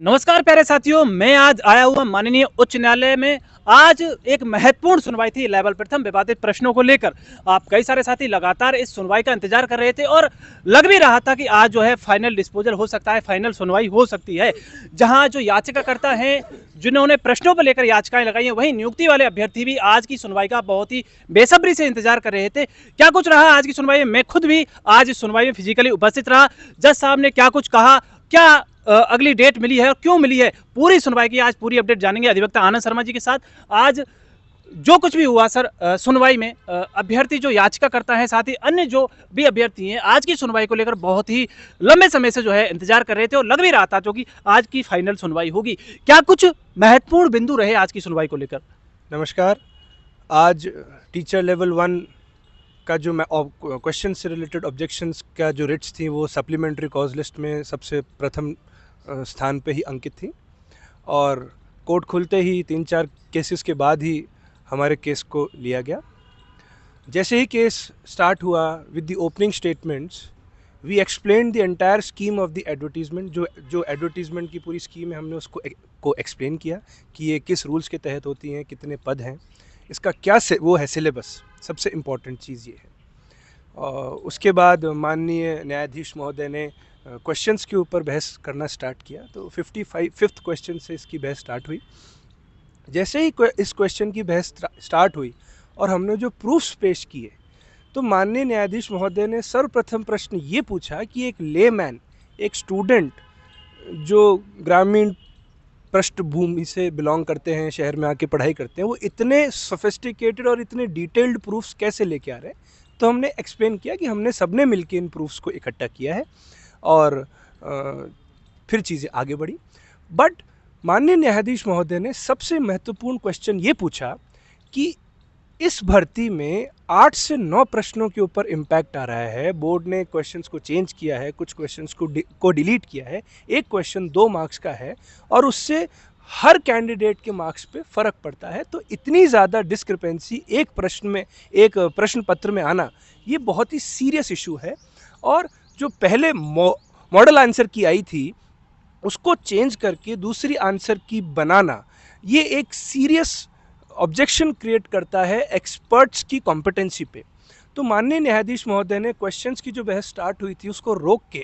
नमस्कार प्यारे साथियों, मैं आज आया हुआ माननीय उच्च न्यायालय में। आज एक महत्वपूर्ण सुनवाई थी लेवल प्रथम विवादित प्रश्नों को लेकर। आप कई सारे साथी लगातार इस सुनवाई का इंतजार कर रहे थे और लग भी रहा था कि आज जो है फाइनल डिस्पोजल हो सकता है, फाइनल सुनवाई हो सकती है। जहां जो याचिकाकर्ता हैं, जिन्होंने प्रश्नों को लेकर याचिकाएं लगाई हैं, वहीं नियुक्ति वाले अभ्यर्थी भी आज की सुनवाई का बहुत ही बेसब्री से इंतजार कर रहे थे। क्या कुछ रहा आज की सुनवाई में? मैं खुद भी आज इस सुनवाई में फिजिकली उपस्थित रहा। जज साहब ने क्या कुछ कहा, क्या अगली डेट मिली है और क्यों मिली है, पूरी सुनवाई की आज पूरी अपडेट जानेंगे अधिवक्ता आनंद शर्मा जी के साथ। आज जो कुछ भी हुआ सर सुनवाई में, अभ्यर्थी जो याचिका करता है, साथ ही अन्य जो भी अभ्यर्थी हैं, आज की सुनवाई को लेकर बहुत ही लंबे समय से जो है इंतजार कर रहे थे और लग भी रहा था जो कि आज की फाइनल सुनवाई होगी। क्या कुछ महत्वपूर्ण बिंदु रहे आज की सुनवाई को लेकर? नमस्कार। आज टीचर लेवल 1 का जो क्वेश्चन से रिलेटेड ऑब्जेक्शंस का जो रिट्स थी वो सप्लीमेंट्री कॉज लिस्ट में सबसे प्रथम स्थान पे ही अंकित थी और कोर्ट खुलते ही 3-4 केसेस के बाद ही हमारे केस को लिया गया। जैसे ही केस स्टार्ट हुआ with the opening statements we explain the entire scheme of the advertisement. जो एडवर्टीजमेंट की पूरी स्कीम है हमने उसको एक्सप्लेन किया कि ये किस रूल्स के तहत होती हैं, कितने पद हैं, इसका क्या वो है सिलेबस। सबसे इम्पॉर्टेंट चीज़ ये है। उसके बाद माननीय न्यायाधीश महोदय ने क्वेश्चंस के ऊपर बहस करना स्टार्ट किया। तो 55th क्वेश्चन से इसकी बहस स्टार्ट हुई। जैसे ही इस क्वेश्चन की बहस स्टार्ट हुई और हमने जो प्रूफ्स पेश किए तो माननीय न्यायाधीश महोदय ने सर्वप्रथम प्रश्न ये पूछा कि एक लेमैन, एक स्टूडेंट जो ग्रामीण पृष्ठभूमि से बिलोंग करते हैं, शहर में आके पढ़ाई करते हैं, वो इतने सोफिस्टिकेटेड और इतने डिटेल्ड प्रूफ्स कैसे लेके आ रहे हैं। तो हमने एक्सप्लेन किया कि हमने सबने मिलकर इन प्रूफ्स को इकट्ठा किया है और फिर चीज़ें आगे बढ़ी। बट माननीय न्यायाधीश महोदय ने सबसे महत्वपूर्ण क्वेश्चन ये पूछा कि इस भर्ती में 8 से 9 प्रश्नों के ऊपर इम्पैक्ट आ रहा है। बोर्ड ने क्वेश्चंस को चेंज किया है, कुछ क्वेश्चंस को डिलीट किया है। एक क्वेश्चन 2 मार्क्स का है और उससे हर कैंडिडेट के मार्क्स पे फ़र्क पड़ता है। तो इतनी ज़्यादा डिस्क्रिपेंसी एक प्रश्न पत्र में आना, ये बहुत ही सीरियस इशू है। और जो पहले मॉडल आंसर की आई थी उसको चेंज करके दूसरी आंसर की बनाना, ये एक सीरियस ऑब्जेक्शन क्रिएट करता है एक्सपर्ट्स की कॉम्पिटेंसी पे। तो माननीय न्यायाधीश महोदय ने क्वेश्चंस की जो बहस स्टार्ट हुई थी उसको रोक के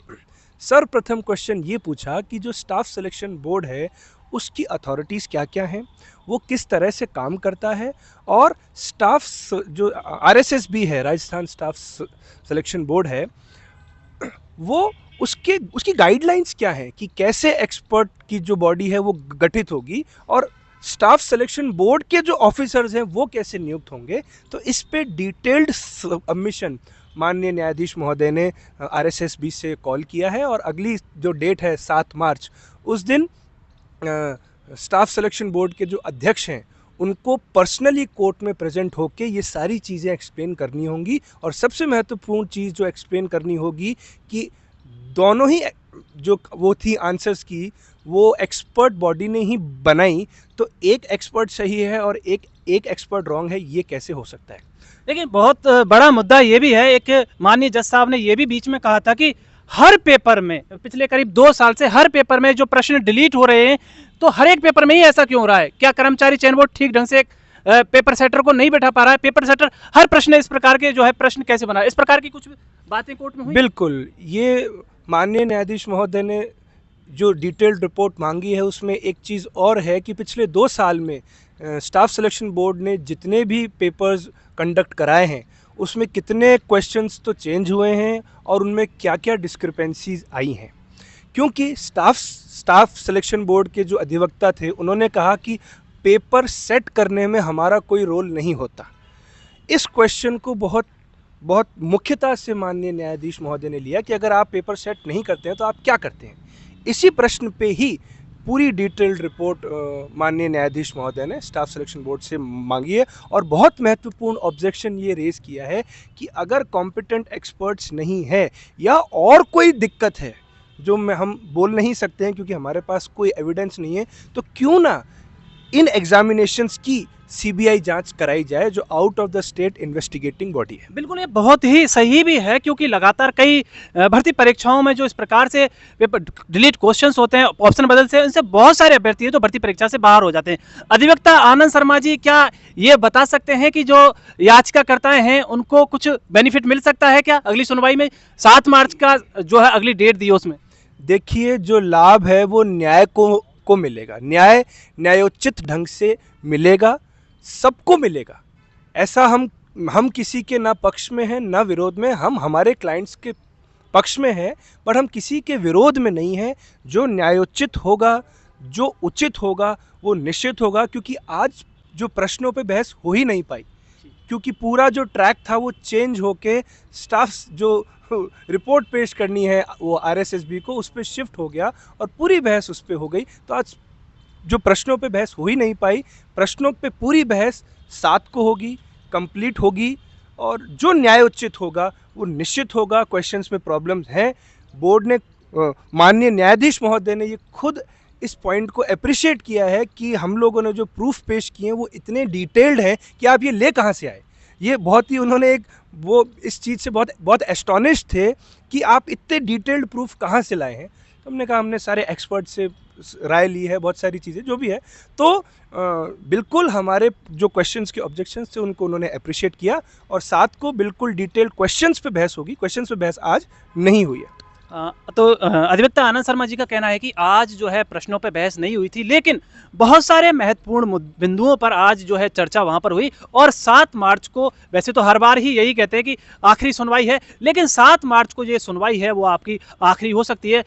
सर्वप्रथम क्वेश्चन ये पूछा कि जो स्टाफ सिलेक्शन बोर्ड है उसकी अथॉरिटीज़ क्या क्या हैं, वो किस तरह से काम करता है, और स्टाफ जो RSS भी है, राजस्थान स्टाफ सिलेक्शन बोर्ड है, वो उसकी गाइडलाइंस क्या है कि कैसे एक्सपर्ट की जो बॉडी है वो गठित होगी और स्टाफ सिलेक्शन बोर्ड के जो ऑफिसर्स हैं वो कैसे नियुक्त होंगे। तो इस पे डिटेल्ड सबमिशन माननीय न्यायाधीश महोदय ने RSSB से कॉल किया है और अगली जो डेट है 7 मार्च, उस दिन स्टाफ सिलेक्शन बोर्ड के जो अध्यक्ष हैं उनको पर्सनली कोर्ट में प्रेजेंट होके ये सारी चीज़ें एक्सप्लेन करनी होंगी। और सबसे महत्वपूर्ण चीज़ जो एक्सप्लेन करनी होगी कि दोनों ही जो वो थी आंसर्स की, वो एक्सपर्ट बॉडी ने ही बनाई। तो एक एक्सपर्ट सही है और एक एक्सपर्ट रॉन्ग है, ये कैसे हो सकता है? लेकिन बहुत बड़ा मुद्दा ये भी है, एक माननीय जज साहब ने ये भी बीच में कहा था कि हर पेपर में पिछले करीब 2 साल से हर पेपर में जो प्रश्न डिलीट हो रहे हैं, तो हर एक पेपर में ही ऐसा क्यों हो रहा है? क्या कर्मचारी चयन बोर्ड ठीक ढंग से एक पेपर सेटर को नहीं बैठा पा रहा है? पेपर सेटर हर प्रश्न इस प्रकार के जो है प्रश्न कैसे बना, इस प्रकार की कुछ बातें कोर्ट में हुई? बिल्कुल, ये माननीय न्यायाधीश महोदय ने जो डिटेल्ड रिपोर्ट मांगी है उसमें एक चीज़ और है कि पिछले 2 साल में स्टाफ सिलेक्शन बोर्ड ने जितने भी पेपर्स कंडक्ट कराए हैं उसमें कितने क्वेश्चंस तो चेंज हुए हैं और उनमें क्या क्या डिस्क्रिपेंसीज आई हैं। क्योंकि स्टाफ सिलेक्शन बोर्ड के जो अधिवक्ता थे उन्होंने कहा कि पेपर सेट करने में हमारा कोई रोल नहीं होता। इस क्वेश्चन को बहुत बहुत मुख्यता से माननीय न्यायाधीश महोदय ने लिया कि अगर आप पेपर सेट नहीं करते हैं तो आप क्या करते हैं। इसी प्रश्न पे ही पूरी डिटेल्ड रिपोर्ट माननीय न्यायाधीश महोदय ने स्टाफ सिलेक्शन बोर्ड से मांगी है और बहुत महत्वपूर्ण ऑब्जेक्शन ये रेज किया है कि अगर कॉम्पिटेंट एक्सपर्ट्स नहीं है या और कोई दिक्कत है जो हम बोल नहीं सकते हैं क्योंकि हमारे पास कोई एविडेंस नहीं है, तो क्यों ना इन एग्जामिनेशंस की सीबीआई जांच कराई जाए, जो out of the state investigating body है। बिल्कुल, ये बहुत ही सही भी है, क्योंकि लगातार कई भर्ती परीक्षाओं में जो इस प्रकार से पेपर डिलीट क्वेश्चंस होते हैं, ऑप्शन बदलते हैं, इनसे बहुत सारे अभ्यर्थी हैं जो भर्ती परीक्षा से बाहर हो जाते हैं। अधिवक्ता आनंद शर्मा जी, क्या ये बता सकते हैं कि जो याचिकाकर्ताएं हैं उनको कुछ बेनिफिट मिल सकता है क्या अगली सुनवाई में? 7 मार्च का जो है अगली डेट दी है उसमें। देखिए, जो लाभ है वो न्याय को मिलेगा, न्यायोचित ढंग से मिलेगा, सबको मिलेगा। ऐसा हम किसी के ना पक्ष में हैं ना विरोध में, हम हमारे क्लाइंट्स के पक्ष में हैं, पर हम किसी के विरोध में नहीं हैं। जो न्यायोचित होगा, जो उचित होगा, वो निश्चित होगा, क्योंकि आज जो प्रश्नों पे बहस हो ही नहीं पाई, क्योंकि पूरा जो ट्रैक था वो चेंज होके स्टाफ जो रिपोर्ट पेश करनी है वो आरएसएसबी को, उस पर शिफ्ट हो गया और पूरी बहस उस पर हो गई। तो आज जो प्रश्नों पे बहस हो ही नहीं पाई, प्रश्नों पे पूरी बहस 7 को होगी, कंप्लीट होगी, और जो न्यायोचित होगा वो निश्चित होगा। क्वेश्चंस में प्रॉब्लम्स हैं, बोर्ड ने माननीय न्यायाधीश महोदय ने ये खुद इस पॉइंट को अप्रिशिएट किया है कि हम लोगों ने जो प्रूफ पेश किए हैं वो इतने डिटेल्ड हैं कि आप ये ले कहाँ से आए। ये बहुत ही उन्होंने एक वो इस चीज़ से बहुत बहुत एस्टोनिश थे कि आप इतने डिटेल्ड प्रूफ कहाँ से लाए हैं। तो हमने कहा हमने सारे एक्सपर्ट से राय ली है, बहुत सारी चीज़ें जो भी है। तो बिल्कुल हमारे जो क्वेश्चंस के ऑब्जेक्शंस थे उनको उन्होंने अप्रिशिएट किया, और 7 को बिल्कुल डिटेल्ड क्वेश्चंस पे बहस होगी। क्वेश्चंस पे बहस आज नहीं हुई है। तो अधिवक्ता आनंद शर्मा जी का कहना है कि आज जो है प्रश्नों पे बहस नहीं हुई थी, लेकिन बहुत सारे महत्वपूर्ण बिंदुओं पर आज जो है चर्चा वहां पर हुई। और 7 मार्च को, वैसे तो हर बार ही यही कहते हैं कि आखिरी सुनवाई है, लेकिन 7 मार्च को ये सुनवाई है वो आपकी आखिरी हो सकती है।